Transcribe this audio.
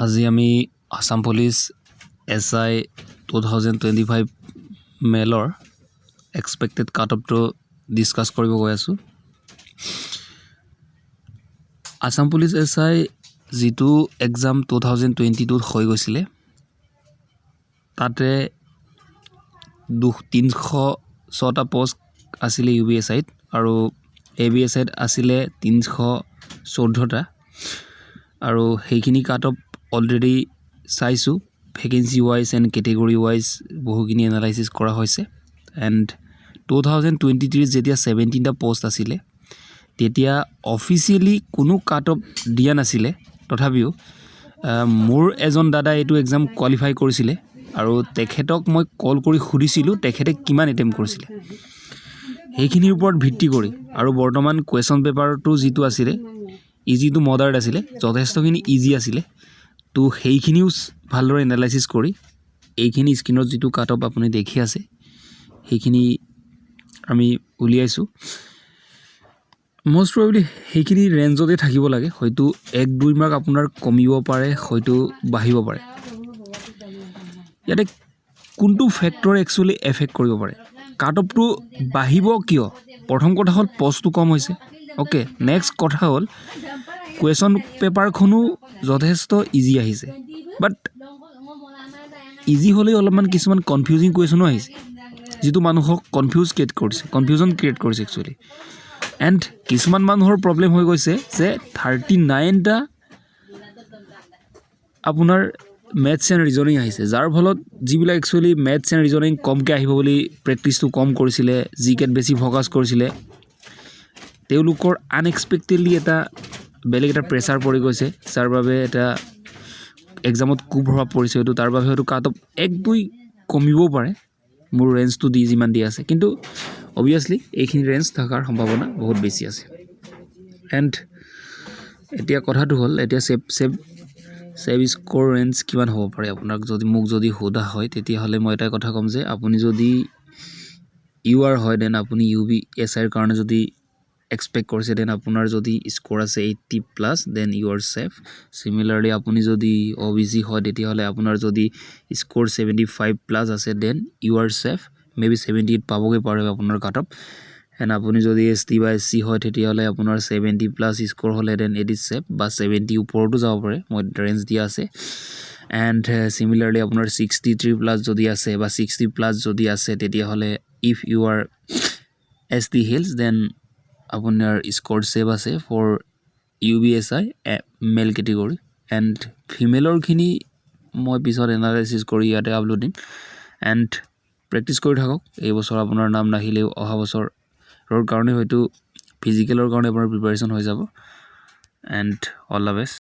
আজি আমি Assam police SI 2025 মেলৰ এক্সপেক্টেড কাট অফটো ডিসকাস কৰিব গৈ আছো। আসাম পুলিচ SI যেটো এক্সাম 2022 ত হৈ গৈছিলে তাতে 306টা পোষ্ট আছিল UBSI ত আৰু ABSI ত আছিল 314টা আৰু সেইখিনি কাট অফ অলৰেডি চাইছো ভ্যাকেন্সি ওয়াইজ এন্ড ক্যাটেগৰি ওয়াইজ বহুখিনি এনালাইসিস কৰা হৈছে এন্ড 2023 যেতিয়া 17টা পোষ্ট আছিল তেতিয়া অফিচিয়ালি কোনো কাট অফ দিয়া নাছিল তথাপিও মোৰ এজন দাদা এটো এক্সাম কোৱালিফাই কৰিছিল আৰু তেখেতক মই কল কৰি খুদিছিলো তেখেতে কিমান এটেম্প কৰিছিল সেইখিনিৰ ওপৰত ভিত্তি কৰি আৰু বৰ্তমান কোৱেশ্চন পেপাৰটো যেটো আছিল ইজি টু মডাৰেট আছিল যথেষ্টখিনি ইজি আছিল তো সেইখিনিও ভালদৰে এনালাইসিস কৰি এইখিনি স্ক্ৰিনত যেটো কাট অফ আপুনি দেখি আছে সেইখিনি আমি উলিয়াইছো মোস্ট প্ৰবাবলি সেইখিনি ৰেঞ্জতে থাকিব লাগে হয়তো 1-2 মাৰ্ক আপোনাৰ কমিব পাৰে হয়তো বাঢ়িব পাৰে ইয়াতে কোনটো ফ্যাক্টৰ একচুয়ালি এফেক্ট কৰিব পাৰে কাট অফটো বাঢ়িব কিয় প্ৰথম কথা হল পোষ্টটো কম হৈছে ওকে নেক্সট কথা হল কোৱেশ্চন পেপাৰখনো যথেষ্ট ইজি আহিছে বাট ইজি হলে অলপমান কিছুমান কনফিউজিং কোৱেশ্চনো আহিছে যেটো মানুহক কনফিউজন ক্ৰিয়েট কৰিছে একচুয়ালি এন্ড কিছুমান মানুহৰ প্ৰবলেম হৈ গৈছে যে 39টা আপোনাৰ ম্যাথছ এন্ড ৰিজনিং আহিছে যাৰ ফলত যিবিলাক একচুয়ালি ম্যাথছ এন্ড ৰিজনিং কমকে আহিব বুলি প্ৰেক্টিসটো কম কৰিছিলে জিকেট বেছি ফোকাস কৰিছিলে তেওঁলোকৰ আনএক্সপেক্টেডলি এটা বেলেগ এটা প্ৰেসাৰ পৰি গৈছে যাৰ বাবে এটা এক্সামত কুপ্ৰভাৱ পৰিছে এটো তাৰ বাবে হয়তো কাট অফ 1-2 কমিব পাৰে মোৰ ৰেঞ্জটো দি যিমান দি আছে কিন্তু obviously এইখিনি ৰেঞ্জ থাকাৰ সম্ভাৱনা বহুত বেছি আছে এন্ড এতিয়া কথাটো হল এতিয়া সেভ স্কোৰ ৰেঞ্জ কিমান হ'ব পাৰে আপোনাক যদি মোক যদি হোদা হয় তেতিয়া হলে মই এটা কথা কম যে আপুনি যদি ইউআৰ হয় দেন আপুনি UBSI ৰ কাৰণে যদি এক্সপেক্ট কৰিছে দেন আপোনাৰ যদি স্কোৰ আছে 80+ দেন ইউ আৰ সেফ সিমিলাৰলি আপুনি যদি OBC হয় তেতিয়া হলে আপোনাৰ যদি স্কোৰ 75+ আছে then you are safe maybe 78 পাবগে পাৰে আপোনাৰ কাট অফ এন্ড আপুনি যদি ST বা SC হয় তেতিয়া হলে আপোনাৰ 70+ স্কোৰ হলে দেন ইট ইজ সেফ বা 70 ওপৰতো যাব পাৰে মই ৰেঞ্জ দিয়া আছে এন্ড সিমিলাৰলি আপোনাৰ 63+ যদি আছে বা 60+ যদি আছে তেতিয়া হলে if you are ST hills then আপোনাৰ স্কোৰ সেভ আছে for UBSI male category and ফিমেলৰ খিনি মই পিছত এনালাইসিস কৰি ইয়াতে আপলোড দিম এন্ড প্ৰেক্টিস কৰি থাকক এই বছৰ আপোনাৰ নাম নাহিলেও অহা বছৰৰ কাৰণে হয়তো ফিজিক্যালৰ কাৰণে আপোনাৰ প্ৰিপাৰেচন হৈ যাব এন্ড অল দা বেষ্ট